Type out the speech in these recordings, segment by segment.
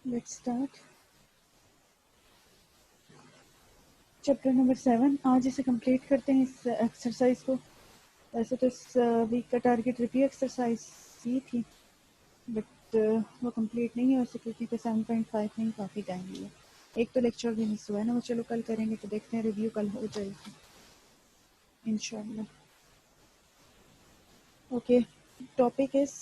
Let's start chapter number 7। आज इसे complete करते हैं इस एक्सरसाइज को। वैसे तो इस वीक का टारगेट रिव्यू एक्सरसाइज ही थी, बट वो कंप्लीट नहीं हो सकी क्योंकि 7.5 में काफ़ी टाइम लिया। एक तो लेक्चर भी मिस हुआ है ना, वो चलो कल करेंगे, तो देखते हैं रिव्यू कल हो जाएगी इंशाल्लाह। Okay, topic is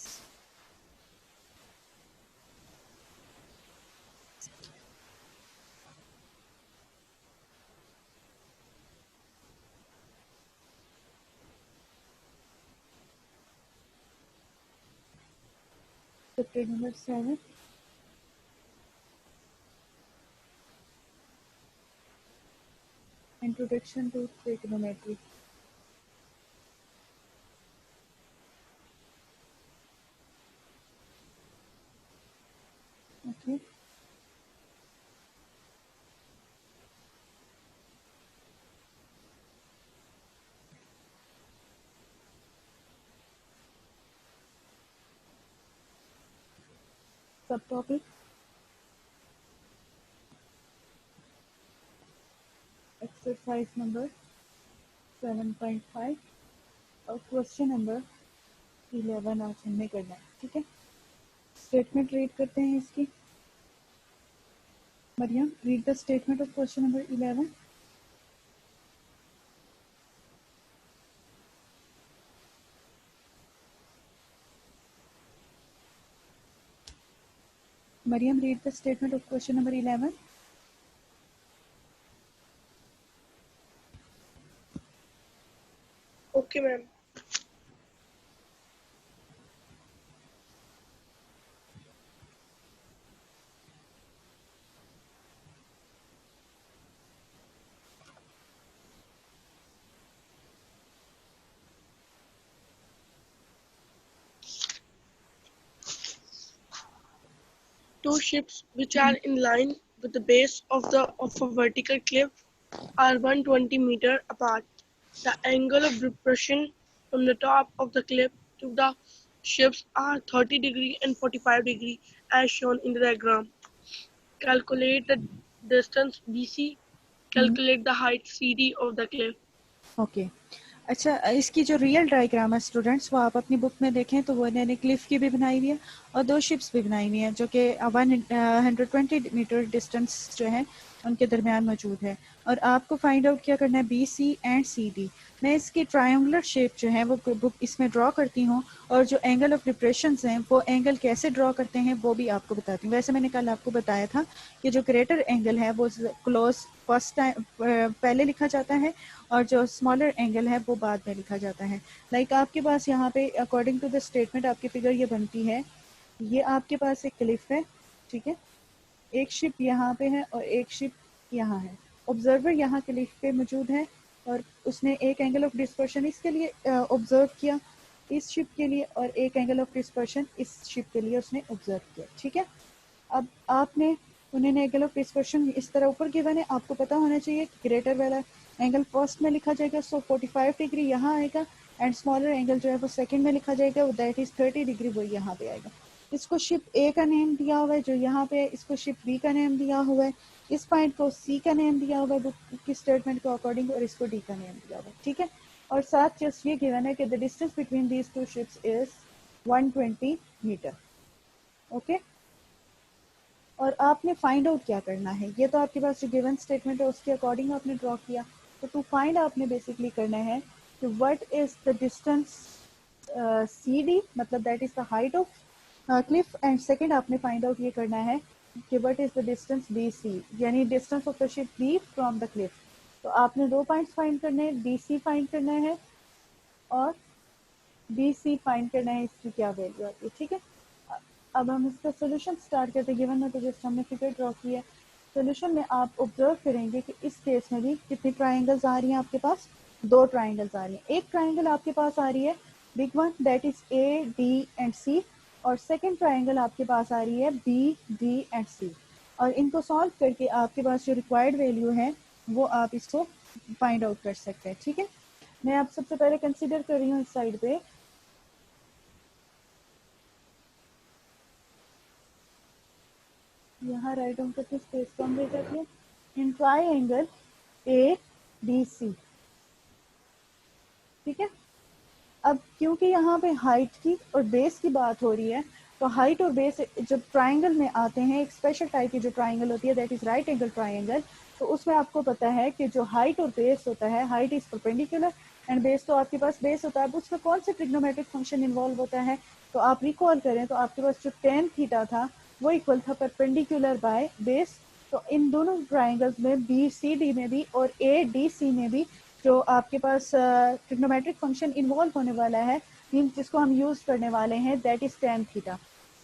chapter number 7, introduction to trigonometry. Okay, सब टॉपिक एक्सरसाइज नंबर 7.5 और क्वेश्चन नंबर 11 आज हमने करना है। ठीक है, स्टेटमेंट रीड करते हैं इसकी। Mariam, read the statement of question number 11। Mariam, read the statement of question number 11. Okay, ma'am. Two ships which are in line with the base of a vertical cliff are 120 meters apart. The angle of depression from the top of the cliff to the ships are 30 degrees and 45 degrees as shown in the diagram. Calculate the distance BC. Calculate the height CD of the cliff. Okay, अच्छा, इसकी जो real diagram है students, वो आप अपनी book में देखें तो वो इन्होंने क्लिफ की भी बनाई हुई है और दो शिप्स भी बनाई हुई हैं जो कि 120 मीटर डिस्टेंस जो है उनके दरमियान मौजूद है। और आपको फाइंड आउट क्या करना है, B C and C D. मैं इसकी ट्रायंगुलर शेप जो है वो बुक इसमें ड्रॉ करती हूँ, और जो एंगल ऑफ डिप्रेशन हैं वो एंगल कैसे ड्रॉ करते हैं वो भी आपको बताती हूँ। वैसे मैंने कल आपको बताया था कि जो ग्रेटर एंगल है वो क्लोज फर्स्ट टाइम पहले लिखा जाता है, और जो स्मॉलर एंगल है वो बाद में लिखा जाता है। लाइक आपके पास यहाँ पे अकॉर्डिंग टू द स्टेटमेंट आपकी फिगर ये बनती है। ये आपके पास एक क्लिफ है, ठीक है, एक शिप यहाँ पे है और एक शिप यहाँ है। ऑब्जर्वर यहाँ क्लिफ पे मौजूद है और उसने एक एंगल ऑफ डिस्पर्शन इसके लिए ऑब्जर्व किया इस शिप के लिए, और एक एंगल ऑफ डिस्पर्शन इस शिप के लिए उसने ऑब्जर्व किया। ठीक है, अब आपने उन्होंने एंगल ऑफ डिस्पर्शन इस तरह ऊपर गिवन है, आपको पता होना चाहिए ग्रेटर वाला एंगल फर्स्ट में लिखा जाएगा, सो 45 डिग्री यहाँ आएगा, एंड स्मॉलर एंगल जो है वो सेकंड में लिखा जाएगा, दैट इज 30 डिग्री, वो यहाँ पे आएगा। इसको शिप ए का नेम दिया हुआ है जो यहाँ पे है, इसको शिप बी का नेम दिया हुआ है, इस पॉइंट को सी का नेम दिया हुआ है बुक की स्टेटमेंट के अकॉर्डिंग, और इसको डी का नेम दिया हुआ है। ठीक है, और साथ जस्ट ये गिवन है कि the distance between these two ships is 120 metre. Okay, और आपने फाइंड आउट क्या करना है, ये तो आपके पास जो गिवन स्टेटमेंट है उसके अकॉर्डिंग आपने ड्रॉ किया, तो टू फाइंड आपने बेसिकली करना है कि what is the distance C D, मतलब that is the height of cliff, and second आपने फाइंड आउट ये करना है कि what is the distance B C, यानी distance of the ship B from the cliff. तो आपने दो पॉइंट्स फाइंड करने हैं, बी सी फाइंड करना है और बी सी फाइंड करना है, इसकी क्या वैल्यू आती है। ठीक है, अब हम इसका सोल्यूशन स्टार्ट करते हैं। गिवन में तो जस्ट हमने फिगर ड्रॉ की है। सोल्यूशन में आप ऑब्जर्व करेंगे कि इस केस में भी कितनी ट्राइंगल्स आ रही हैं आपके पास, दो ट्राइंगल्स आ रही हैं। एक ट्राइंगल आपके पास आ रही है big one, that is A D and C, और सेकेंड ट्राइंगल आपके पास आ रही है बी डी एंड सी। और इनको सॉल्व करके आपके पास जो रिक्वायर्ड वैल्यू है वो आप इसको फाइंड आउट कर सकते हैं। ठीक है, मैं आप सबसे पहले कंसिडर कर रही हूँ इस साइड पे यहाँ राइट डाउन करके स्पेस कम ले जाती है। In triangle A D C, ठीक है। अब क्योंकि यहाँ पे हाइट की और बेस की बात हो रही है, तो हाइट और बेस जब ट्राइंगल में आते हैं, एक स्पेशल टाइप की जो ट्राइंगल होती है that is right angle triangle, तो उसमें आपको पता है कि जो हाइट और बेस होता है, height is perpendicular and base तो आपके पास बेस होता है। अब उसमें कौन से ट्रिग्नोमेट्रिक फंक्शन इन्वॉल्व होता है, तो आप रिकॉल करें तो आपके पास जो टेन थीटा था वो इक्वल था परपेंडिकुलर बाय बेस। तो इन दोनों ट्राइंगल्स में बी सी डी में भी और ए डी सी में भी जो आपके पास ट्रिग्नोमेट्रिक फंक्शन इन्वॉल्व होने वाला है, मीन्स जिसको हम यूज करने वाले हैं, that is tan theta.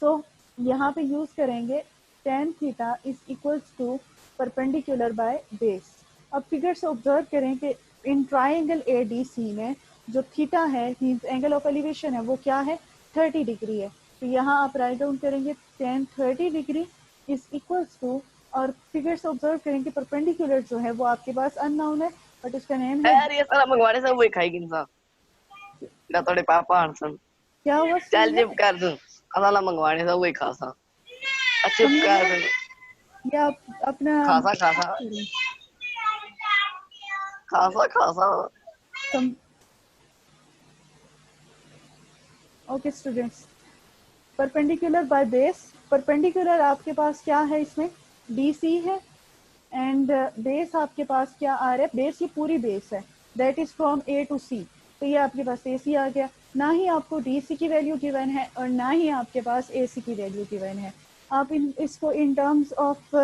So यहाँ पे यूज करेंगे tan theta is equals to perpendicular by base. अब फिगर से ऑब्जर्व करें कि in triangle A D C में जो थीटा है, मीन्स एंगल ऑफ एलिवेशन है, वो क्या है, 30 डिग्री है। तो यहाँ आप राइट डाउन करेंगे tan 30 degree is equals to, और फिगर से ऑब्जर्व करेंगे परपेंडिकुलर जो है वो आपके पास अननोन है, बट उसका नेम है। यार ये साला मंगवाने से वही खाएगी इंसान का थोड़े पापा हंसन। क्या हुआ चल स्टूडेंट? चुप कर दूं, साला मंगवाने से वही खासा। चुप समझ कर में दूं, या अपना खासा खासा खासा खासा। Some okay students, perpendicular by base, perpendicular आपके पास क्या है, इसमें डी सी है एंड बेस आपके पास क्या आ रहा है, बेस ये पूरी बेस है, that is from A to C. तो ये आपके पास ए सी आ गया, ना ही आपको डी सी की वैल्यू गिवन है और ना ही आपके पास ए सी की वैल्यू गिवन है। आप इसको इन टर्म्स ऑफ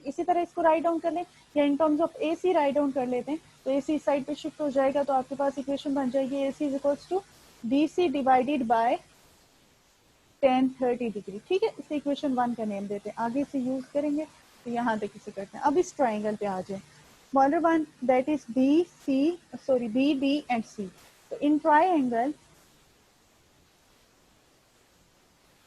इसी तरह इसको राइट डाउन कर लें, या in terms of A C write down कर लेते हैं, तो ए सी साइड पे शिफ्ट हो जाएगा, तो आपके पास इक्वेशन बन जाएगी A C is equals to D C divided by tan 30 degree, ठीक है। इसे इक्वेशन 1 का नेम देते हैं, आगे से यूज करेंगे। तो यहाँ तक इसे करते हैं। अब इस ट्राइंगल पे आ जाए, smaller one that is B C, sorry B D and C. तो इन ट्राइंगल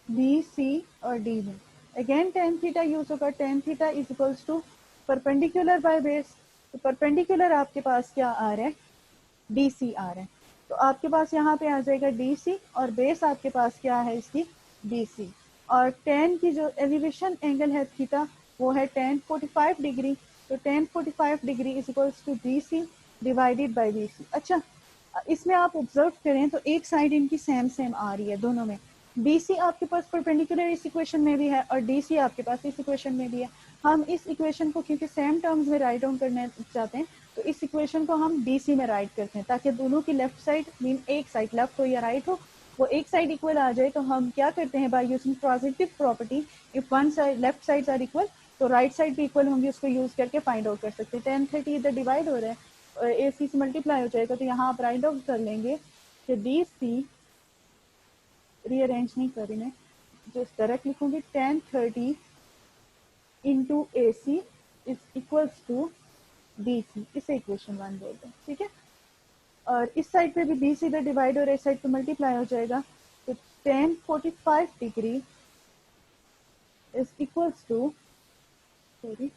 बी सी और डी में अगेन टेन थीटा यूज होगा, tan theta is equals to perpendicular by base. तो परपेंडिकुलर आपके पास क्या आ रहा है, डी सी आ रहा है, तो आपके पास यहाँ पे आ जाएगा डी सी और बेस आपके पास क्या है इसकी, डी सी। और टेन की जो एलिवेशन एंगल है थीटा वो है 1045 डिग्री, तो 1045 degree is equals to D C divided by B C. अच्छा, इसमें आप ऑब्जर्व करें तो एक साइड इनकी सेम सेम आ रही है दोनों में, BC आपके पास परपेंडिकुलर इस इक्वेशन में भी है और DC आपके पास इस इक्वेशन में भी है। हम इस इक्वेशन को क्योंकि सेम टर्म्स में राइट डाउन करना चाहते हैं, तो इस इक्वेशन को हम DC में राइट करते हैं, ताकि दोनों की लेफ्ट साइड मीन एक साइड लेफ्ट हो या राइट हो, वो एक साइड इक्वल आ जाए। तो हम क्या करते हैं, by using transitive property, if one side left sides are equal तो राइट साइड भी इक्वल होंगे, उसको यूज करके फाइंड आउट कर सकते हैं। 1030 इधर डिवाइड हो रहा है, AC से मल्टीप्लाई हो जाएगा, तो यहाँ आप राइट डाउन कर लेंगे कि DC, रीअरेंज नहीं करी मैं, जो डायरेक्ट लिखूंगी 1030 into A C is equals to D C, इसे इक्वेशन 1 बोलते हैं, ठीक है। और इस साइड पे भी बी सी इधर डिवाइड हो रहा है, इस साइड पे मल्टीप्लाई हो जाएगा, तो 1045 degree is equals to, sorry,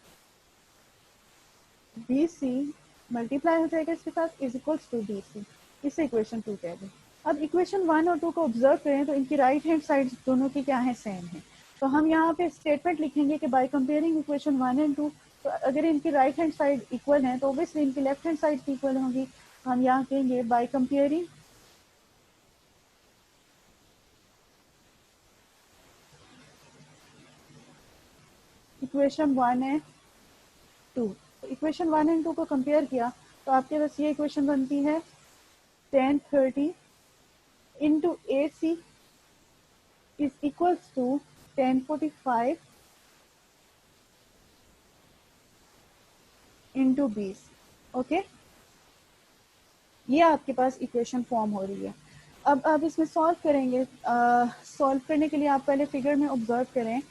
B C multiply हो जाएगा इसके साथ, is equals to D C, इसे इक्वेशन 2 कह दें। अब इक्वेशन 1 और 2 को ऑब्जर्व करें तो इनकी राइट हैंड साइड दोनों की क्या है, सेम है। तो हम यहाँ पे स्टेटमेंट लिखेंगे कि बाय कंपेयरिंग इक्वेशन 1 एंड 2, तो अगर इनकी राइट हैंड साइड इक्वल है तो ऑब्वियसली इनकी लेफ्ट हैंड साइड भी इक्वल होंगी। हम यहाँ कहेंगे बाय कंपेयरिंग इक्वेशन 1 एंड 2, तो इक्वेशन 1 एंड 2 को कंपेयर किया तो आपके पास ये इक्वेशन बनती है 1030 into AC is equals to 1045 into 20, okay. ये आपके पास इक्वेशन फॉर्म हो रही है। अब आप इसमें सॉल्व करेंगे, सॉल्व करने के लिए आप पहले फिगर में ऑब्जर्व करें,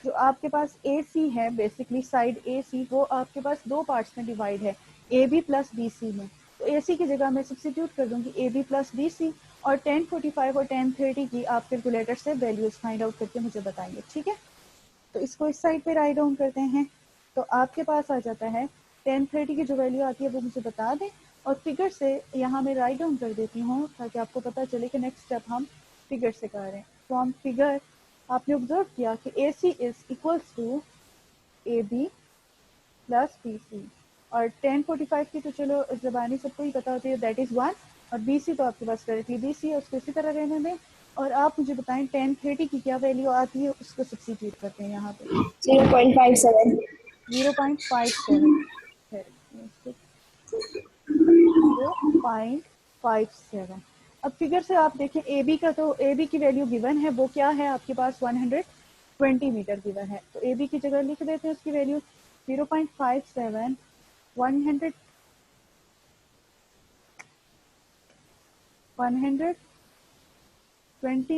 जो आपके पास AC है, बेसिकली साइड AC, वो आपके पास दो पार्ट्स में डिवाइड है, AB प्लस BC में। तो AC की जगह मैं सब्स्टिट्यूट कर दूंगी AB प्लस BC, और 1045 और 1030 की आप कैलकुलेटर से वैल्यूज फाइंड आउट करके मुझे बताएंगे, ठीक है। तो इसको इस साइड पे राइट डाउन करते हैं, तो आपके पास आ जाता है 1030 की जो वैल्यू आती है वो मुझे बता दें, और फिगर से यहाँ मैं राइट डाउन कर देती हूँ ताकि आपको पता चले कि नेक्स्ट स्टेप हम फिगर से कर रहे हैं। फ्रॉम फिगर आपने ऑब्जर्व किया कि AC is equals to AB plus BC, और 1045 की तो चलो ज़बानी सबको ही पता होती है, दैट इज़ 1, और BC तो आपके पास डायरेक्टली BC है, उसको इसी तरह रहने दें। और आप मुझे बताएं 1030 की क्या वैल्यू आती है, उसको सब्स्टिट्यूट करते हैं यहाँ पे 0.57. 0.57 है, 0.57। अब फिगर से आप देखें AB का, तो AB की वैल्यू गिवन है, वो क्या है आपके पास 120 मीटर गिवन है, तो AB की जगह लिख देते हैं उसकी वैल्यू 0.57 120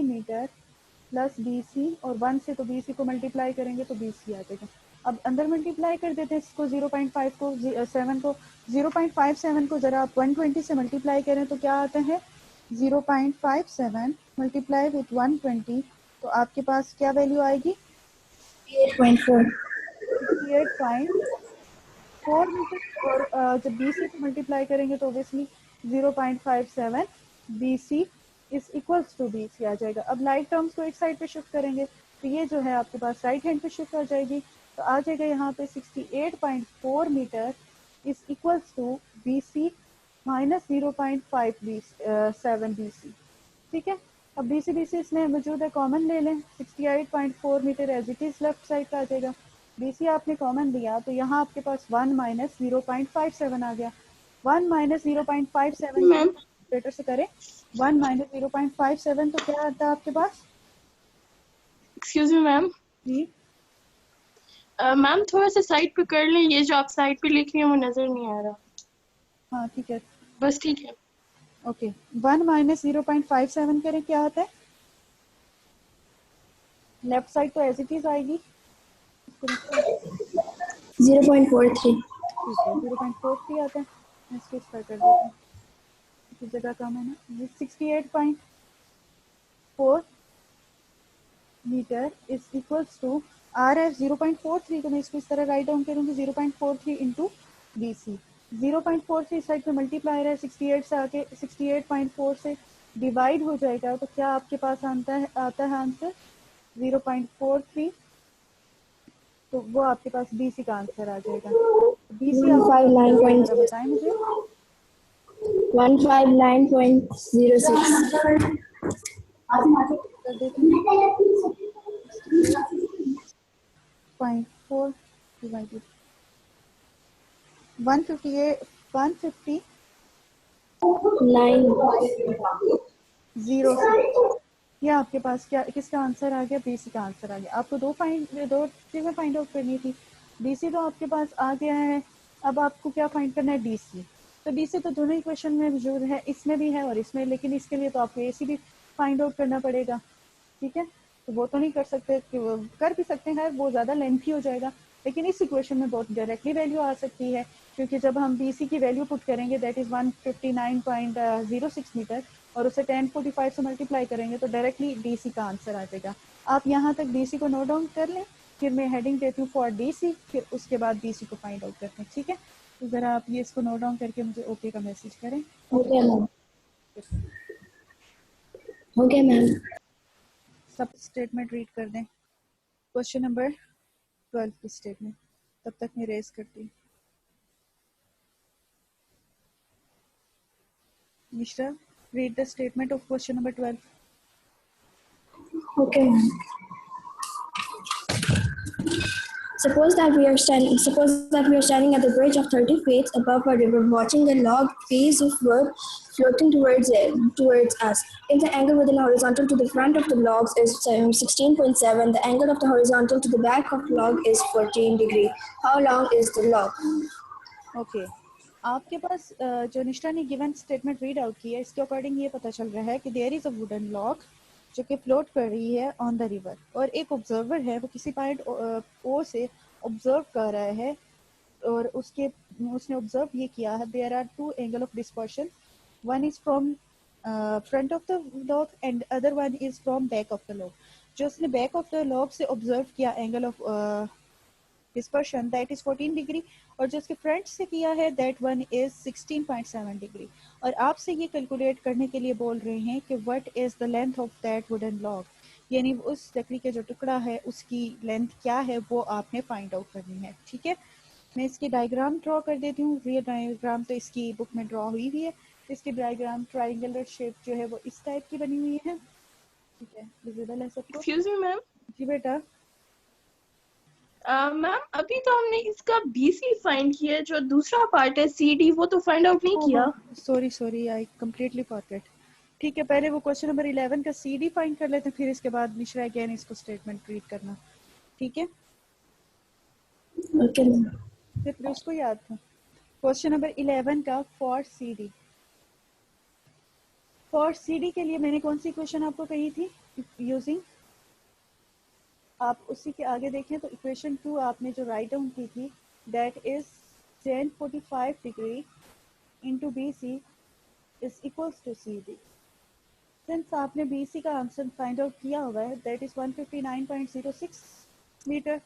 मीटर प्लस BC, और 1 से तो BC को मल्टीप्लाई करेंगे तो BC आ जाएगा। अब अंदर मल्टीप्लाई कर देते हैं इसको 0.5 को 7 को 0.57 को जरा आप 120 से मल्टीप्लाई करें तो क्या आता है 0.57 मल्टीप्लाई विथ 120, तो आपके पास क्या वैल्यू आएगी 8.4. 68.4 मीटर। और जब BC को मल्टीप्लाई करेंगे तो obviously 0.57 BC is equals to BC आ जाएगा। अब लाइक टर्म्स को एक साइड पे शिफ्ट करेंगे तो ये जो है आपके पास राइट हैंड पे शिफ्ट हो जाएगी, तो आ जाएगा यहाँ पे 68.4 metre is equals to BC minus 0.57 BC। ठीक है, अब BC इसमें मौजूद है, कॉमन ले लें, 68.4 metre as it is left side का आ जाएगा। BC आपने कॉमन लिया तो यहाँ आपके पास 1 माइनस 0.57 आ गया। 1 माइनस 0.57 मैम कैलकुलेटर से करें, 1 माइनस 0.57 तो क्या आता है आपके पास एक्सक्यूज मी मैम, जी। मैम थोड़ा सा साइड पे कर लें, ये जो आप साइड पे लिख रही हैं वो नजर नहीं आ रहा। हाँ ठीक है, बस ठीक है। ओके। 1 माइनस 0.57 करें, क्या आता है लेफ्ट साइड तो एज इट इज आएगी, 0.43. ठीक है 0.43 आता है, मैं इसको इस पर कर देती हूँ, इस जगह कम है ना, ये 68.4 metre is equals to are है 0.43, तो मैं इसको इस तरह राइट डाउन करूँगी 0.43 इंटू BC। 0.43 साइड पे मल्टीप्लायर है 68 से आके 68.4 से डिवाइड हो जाएगा, तो क्या आपके पास आता है आंसर 0.43, तो वो आपके पास BC का आंसर आ जाएगा। BC आप 159. बताएं मुझे 159.06. कर देती हूँ 68.4 डिवाइडेड 158 150 9. 06, ये आपके पास क्या किसका आंसर आ गया BC का आंसर आ गया। आपको दो चीजें फाइंड आउट करनी थी, BC तो आपके पास आ गया है, अब आपको क्या फाइंड करना है DC। तो DC तो दोनों ही क्वेश्चन में मौजूद है, इसमें भी है और इसमें, लेकिन इसके लिए तो आपको AC भी फाइंड आउट करना पड़ेगा। ठीक है, तो वो तो नहीं कर सकते, कर भी सकते हैं, वो ज़्यादा लेंथी हो जाएगा, लेकिन इस इक्वेशन में बहुत डायरेक्टली वैल्यू आ सकती है, क्योंकि जब हम BC की वैल्यू पुट करेंगे दैट इज़ 159.06 मीटर और उसे 1045 से मल्टीप्लाई करेंगे तो डायरेक्टली DC का आंसर आ जाएगा। आप यहाँ तक DC को नोट डाउन कर लें, फिर मैं हेडिंग देती हूँ फॉर DC, फिर उसके बाद BC को फाइंड आउट करते हैं। ठीक है, तो ज़रा आप ये इसको नोट डाउन करके मुझे ओके का मैसेज करें। Okay, ma'am. Okay, ma'am. सब स्टेटमेंट रीड कर दें, क्वेश्चन नंबर 12 की स्टेटमेंट, तब तक मैं रेज करती हूँ। Mishra, read the statement of question number 12. Okay, ma'am. Suppose that we are standing at the bridge of 30 feet above a river, watching the log piece of wood floating towards us. If the angle within horizontal to the front of the logs is 16.7, the angle of the horizontal to the back of the log is 14 degree. How long is the log? Okay. आपके पास जो निष्ठा ने given statement read out की है, इसके according ये पता चल रहा है कि there is a wooden log जो कि फ्लोट कर रही है ऑन द रिवर, और एक ऑब्जर्वर है वो किसी पॉइंट ओ से ऑब्जर्व कर रहा है, और उसने ऑब्जर्व ये किया है there are two angle of dispersion, one is from front of the log and other one is from back of the log. जो उसने बैक ऑफ द लॉग से ऑब्जर्व किया angle of dispersion that is 14 degree, और जो उसके front से किया है दैट वन इज 16.7 डिग्री, और आपसे ये कैलकुलेट करने के लिए बोल रहे हैं कि what is the length of that wooden log. यानी उस लकड़ी का जो टुकड़ा है उसकी लेंथ क्या है वो आपने फाइंड आउट करनी है। ठीक है, मैं इसकी डायग्राम ड्रॉ कर देती हूँ। रियल डायग्राम तो इसकी बुक में ड्रॉ हुई है। इसकी डायग्राम ट्राइंगुलर शेप जो है वो इस टाइप की बनी हुई है। ठीक है, विजिबल है सबको? Excuse me ma'am. जी बेटा। मैम अभी तो हमने इसका बीसी फाइंड किया है, जो दूसरा पार्ट है सीडी वो तो फाइंड आउट नहीं किया। Sorry sorry, I completely forget. ठीक है, पहले वो क्वेश्चन नंबर 11 का सीडी फाइंड कर लेते हैं, फिर इसके बाद मिश्रा अगेन इसको स्टेटमेंट रीड करना। ठीक है, Okay, ma'am. फिर उसको याद था। क्वेश्चन नंबर 11 का फॉर सीडी। फॉर सीडी के लिए मैंने कौन सी क्वेश्चन आपको कही थी? यूजिंग, आप उसी के आगे देखें तो इक्वेशन 2 आपने जो राइट डाउन की थी, that is tan 45 degree into B C is equals to C D. Since आपने बी सी का आंसर फाइंड आउट किया हुआ है, दैट इज 159.06 मीटर,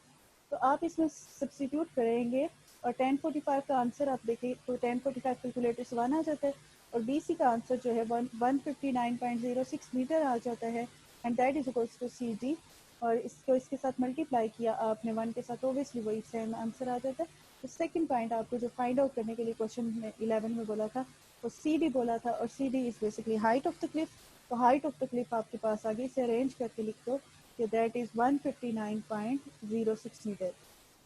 तो आप इसमें सब्स्टिट्यूट करेंगे और tan 45 का आंसर आप देखें तो tan 45 कैलकुलेटर से 1 आ जाता है और बी सी का आंसर जो है 159.06 मीटर आ जाता है, and that is equals to C D. और इसको इसके साथ मल्टीप्लाई किया आपने 1 के साथ, ओबियसली वही सेम आंसर आ जाता है। तो सेकंड पॉइंट आपको जो फाइंड आउट करने के लिए क्वेश्चन में 11 में बोला था वो सी डी बोला था, और C D is basically height of the cliff. तो हाइट ऑफ द क्लिफ आपके पास आगे से अरेंज करके लिख दो कि दैट इज 159.06 मीटर।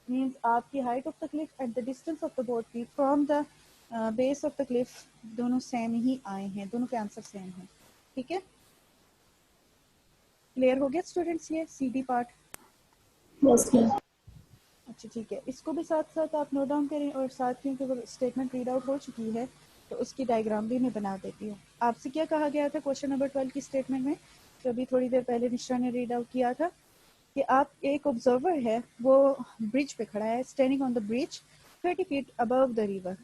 मीन्स आपकी height of the cliff and the distance of the boat की from the base of the cliff दोनों सेम ही आए हैं, दोनों के आंसर सेम हैं। ठीक है, क्लियर हो गया स्टूडेंट्स ये C D part? Yes, ma'am. अच्छा ठीक है, इसको भी साथ साथ आप नोट डाउन करें, और साथ क्योंकि स्टेटमेंट रीड आउट हो चुकी है तो उसकी डायग्राम भी मैं बना देती हूँ। आपसे क्या कहा गया था क्वेश्चन नंबर 12 की स्टेटमेंट में, जो अभी थोड़ी देर पहले निशा ने रीड आउट किया था, कि आप एक ऑब्जर्वर है वो ब्रिज पे खड़ा है, standing on the bridge 30 feet above the river.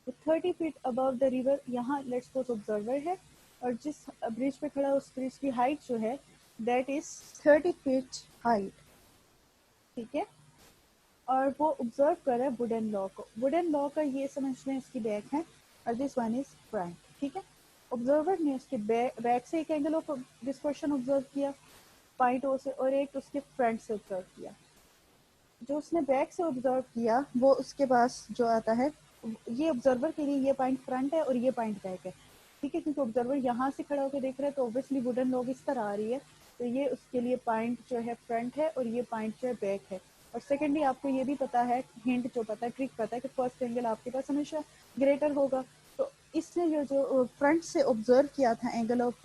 तो 30 फीट अबव द रिवर, यहाँ लेट्स सपोज ऑब्जर्वर है और जिस ब्रिज पे खड़ा है उस ब्रिज की हाइट जो है दैट इज 30 फीट हाइट। ठीक है, और वो ऑब्जर्व कर रहा है वुडन लॉ को। वुडन लॉ का ये समझ लें इसकी बैक है और दिस वन इज फ्रंट। ठीक है, ऑब्जर्वर ने उसके बैक से एक एंगल ऑफ डिस्पर्शन ऑब्जर्व किया पॉइंट ओ से, और एक उसके फ्रंट से ऑब्जर्व किया। जो उसने बैक से ऑब्जर्व किया वो उसके पास जो आता है, ये ऑब्जर्वर के लिए ये पॉइंट फ्रंट है और ये पॉइंट बैक है। ठीक है, क्योंकि ऑब्जर्वर यहाँ से खड़ा होकर देख रहा है तो ऑब्वियसली वुडन लॉग इस तरह आ रही है, तो ये उसके लिए पॉइंट जो है फ्रंट है और ये पॉइंट जो है बैक है। और सेकेंडली आपको ये भी पता है, हिंट जो पता है, ट्रिक पता है कि फर्स्ट एंगल आपके पास हमेशा ग्रेटर होगा। तो इसने जो फ्रंट से ऑब्जर्व किया था angle of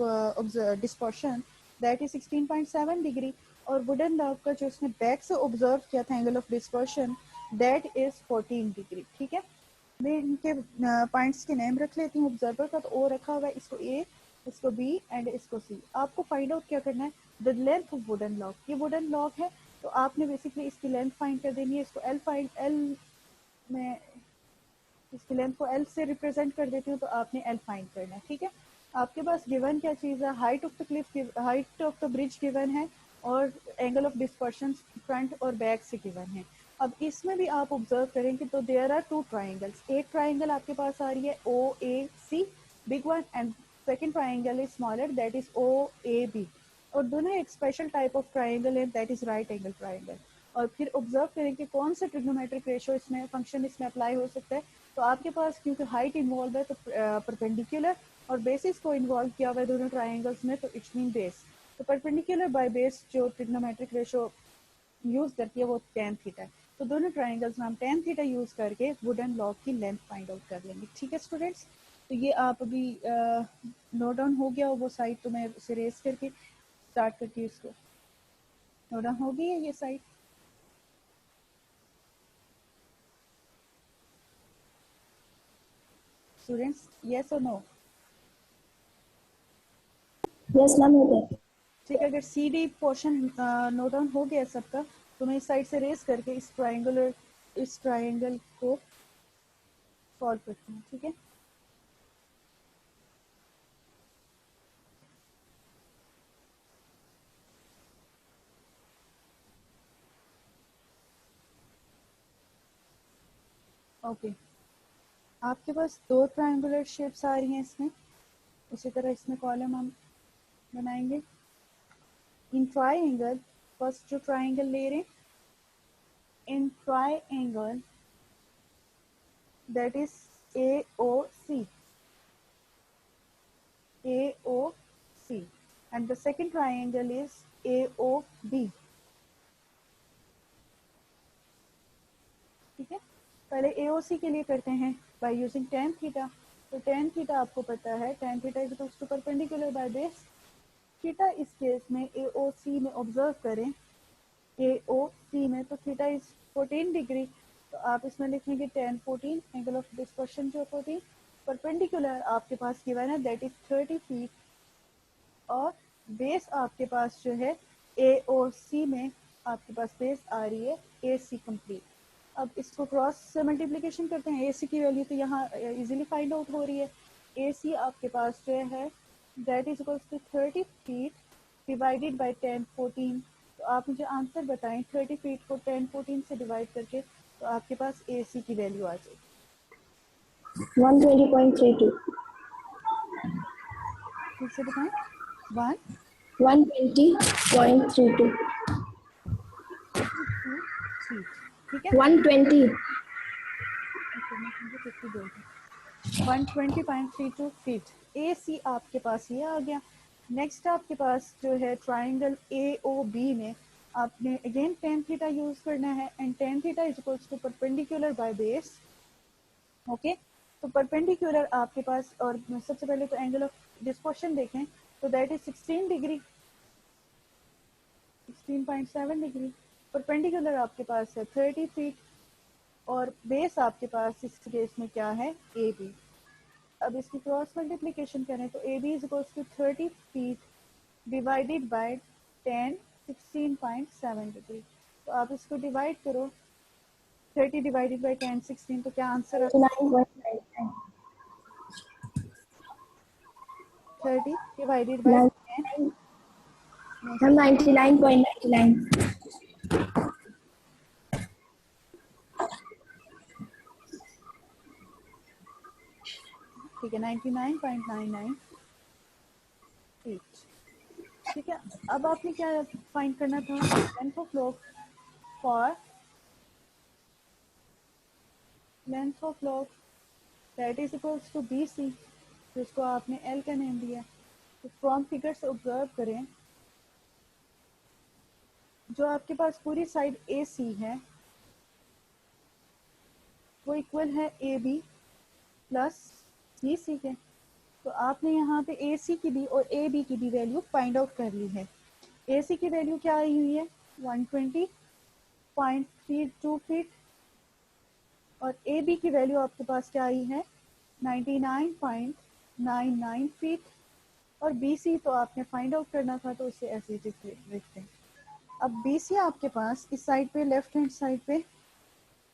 dispersion that is 16.7 degree, और वुडन लॉग का जो उसने बैक से ऑब्जर्व किया था angle of dispersion that is 14 degree. ठीक है, मैं इनके पॉइंट्स के नेम रख लेती हूँ। ऑब्जर्वर का तो ओ रखा हुआ है, इसको ए, इसको बी एंड इसको सी। आपको फाइंड आउट क्या करना है, the length of wooden log. ये वुडन लॉग है तो आपने बेसिकली इसकी लेंथ फाइंड कर देनी है। इसको एल में, इसकी लेंथ को एल से रिप्रेजेंट कर देती हूँ तो आपने एल फाइंड करना है। ठीक है, आपके पास गिवन क्या चीज़ है, height of the cliff, height of the bridge given है, और एंगल ऑफ डिस्पर्शन फ्रंट और बैक से गिवन है। अब इसमें भी आप ऑब्जर्व करेंगे तो देयर आर टू ट्राइंगल्स। एक ट्राइंगल आपके पास आ रही है O A C, big one, and second triangle is smaller that is O A B, और दोनों एक स्पेशल टाइप ऑफ ट्राइंगल है that is right angle triangle. और फिर ऑब्जर्व करें कि कौन सा ट्रिग्नोमेट्रिक रेशियो इसमें फंक्शन इसमें अप्लाई हो सकता है। तो आपके पास क्योंकि हाइट इन्वॉल्व है तो परपेंडिकुलर और बेसिस को इन्वॉल्व किया हुआ है दोनों ट्राइंगल्स में, तो इट्स मीन बेस। तो परपेंडिकुलर बाय बेस जो ट्रिग्नोमेट्रिक रेशियो यूज करती है वो tan थीटा है। तो दोनों ट्राइंगल्स में हम tan थीटा यूज करके वुडन लॉग की लेंथ फाइंड आउट कर लेंगे। ठीक है स्टूडेंट्स, तो ये आप अभी नोट डाउन हो गया हो वो साइड, तो मैं उसे रेस करके स्टार्ट करती हूँ। इसको नोट डाउन हो गई है ये साइड? स्टूडेंट्स येस और नो? Yes, ma'am. Okay. ठीक है, अगर सी डी पोर्शन नोट डाउन हो गया सबका तो मैं इस साइड से रेस करके इस ट्राइंगल को सॉल्व करती हूँ। ठीक है, ओके। आपके पास दो ट्राइंगुलर शेप्स आ रही हैं इसमें, उसी तरह इसमें कॉलम हम बनाएंगे। इन ट्राइंगल, फर्स्ट जो ट्राइंगल ले रहे हैं, in triangle that is AOC, AOC, and the second triangle is AOB. ठीक है, पहले AOC के लिए करते हैं by using tan theta. तो tan theta आपको पता है, tan theta is equals to perpendicular by base. Theta इस केस में AOC में ऑब्जर्व करें, AOC में तो थीटा इज 14 डिग्री, तो आप इसमें लिखेंगे tan 14, एंगल ऑफ डिस्पर्शन जो 14, परपेंडिकुलर आपके पास गिवन है दैट इज 30 फीट, और बेस आपके पास जो है AOC में आपके पास बेस आ रही है AC कंप्लीट. अब इसको क्रॉस से मल्टीप्लिकेशन करते हैं, AC की वैल्यू तो यहाँ इजीली फाइंड आउट हो रही है. AC आपके पास जो है that is equals to 30 feet divided by tan 14. तो आप मुझे आंसर बताएं, 30 फीट को tan 14 से डिवाइड करके तो आपके पास AC की वैल्यू आ जाएगी 120.32. फिर से बताएं, 120.32. 1 ठीक है, 120. 120.32 फीट. AC आपके पास ये आ गया. नेक्स्ट आपके पास जो है ट्राइंगल AOB में आपने अगेन tan थीटा यूज करना है, and tan theta is equals to perpendicular by base. Okay, तो परपेंडिकुलर आपके पास, और सबसे पहले तो एंगल ऑफ डिस्पर्शन देखें तो that is 16 degree, 16.7 degree. Perpendicular आपके पास है 30 फीट, और बेस आपके पास इस केस में क्या है, AB. अब इसकी क्रॉस मल्टीप्लिकेशन करें तो AB is equals to 30 feet divided by tan 16.7 degree. तो आप इसको डिवाइड करो, 30 डिवाइडेड बाय tan 16, तो क्या आंसर आता है, 9.99. 30 डिवाइडेड बाय 10. 99.99. ठीक है, 99.99 फीट. ठीक है, अब आपने क्या फाइंड करना था, length of log for length of log that is equals to BC, जिसको आपने L का नेम दिया. तो फ्रॉम फिगर से ऑब्जर्व करें, जो आपके पास पूरी साइड AC है वो इक्वल है AB प्लस BC के. तो आपने यहाँ पे AC की भी और AB की भी वैल्यू फाइंड आउट कर ली है. AC की वैल्यू क्या आई हुई है, 120.32 फीट, और AB की वैल्यू आपके पास क्या आई है, 99.99 फीट, और BC तो आपने फाइंड आउट करना था, तो उसे ऐसे लिखते हैं. अब BC आपके पास इस साइड पे, लेफ्ट हैंड साइड पे,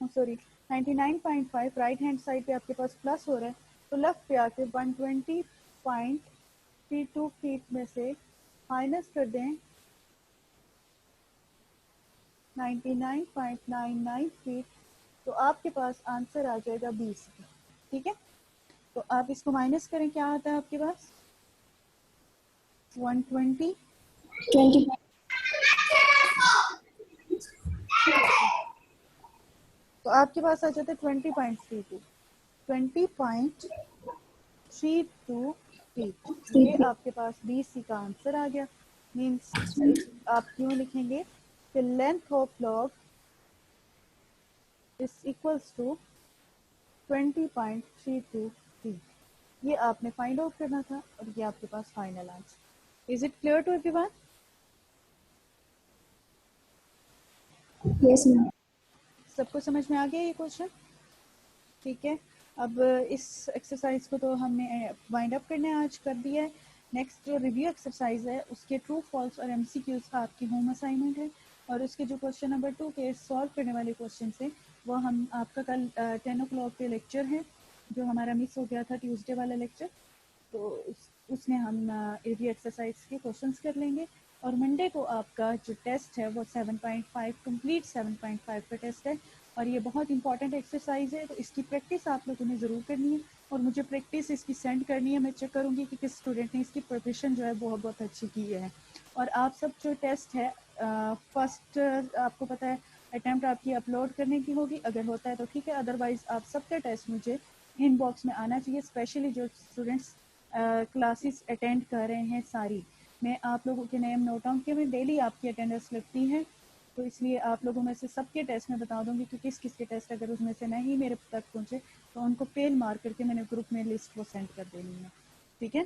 सॉरी 99.5, राइट हैंड साइड पे आपके पास प्लस हो रहा है, तो लेफ्ट पे आके 120.32 फीट में से माइनस कर दें 99.99 फीट, तो आपके पास आंसर आ जाएगा 20. ठीक है, तो आप इसको माइनस करें, क्या आता है आपके पास, 120, 20. तो आपके पास आ जाता है 20.32 फीट. ये आपके पास BC का आंसर आ गया. मीन्स आप क्यों लिखेंगे कि length of log is equals to 20.32 feet. ये आपने फाइंड आउट करना था, और ये आपके पास final answer. Is it clear to everyone? Yes, ma'am. सबको समझ में आ गया ये क्वेश्चन? ठीक है, अब इस एक्सरसाइज को तो हमने वाइंड अप करने आज कर दिया है. नेक्स्ट जो रिव्यू एक्सरसाइज है उसके ट्रू फॉल्स और MCQs का आपकी होम असाइनमेंट है, और उसके जो क्वेश्चन नंबर 2 के सॉल्व करने वाले क्वेश्चन है वो हम आपका कल 10 o'clock पे लेक्चर है, जो हमारा मिस हो गया था ट्यूसडे वाला लेक्चर, तो उसमें हम रिव्यू एक्सरसाइज के क्वेश्चंस कर लेंगे. और मंडे को आपका जो टेस्ट है वो 7.5 कंप्लीट 7.5 का टेस्ट है, और ये बहुत इंपॉर्टेंट एक्सरसाइज है, तो इसकी प्रैक्टिस आप लोगों ने ज़रूर करनी है, और मुझे प्रैक्टिस इसकी सेंड करनी है. मैं चेक करूँगी कि किस स्टूडेंट ने इसकी प्रिपरेशन जो है बहुत बहुत अच्छी की है, और आप सब जो टेस्ट है फर्स्ट आपको पता है अटेम्प्ट आपकी अपलोड करने की होगी, अगर होता है तो ठीक है, अदरवाइज आप सबके टेस्ट मुझे इनबॉक्स में आना चाहिए, स्पेशली जो स्टूडेंट्स क्लासेस अटेंड कर रहे हैं सारी। मैं आप लोगों के नेम नोट डाउन किए, मैं डेली आपकी अटेंडेंस लगती है, तो इसलिए आप लोगों में से सबके टेस्ट में बता दूंगी कि किस किस के टेस्ट अगर उसमें से नहीं मेरे तक पहुंचे तो उनको पेल मार करके मैंने ग्रुप में लिस्ट वो सेंड कर देनी है, ठीक है।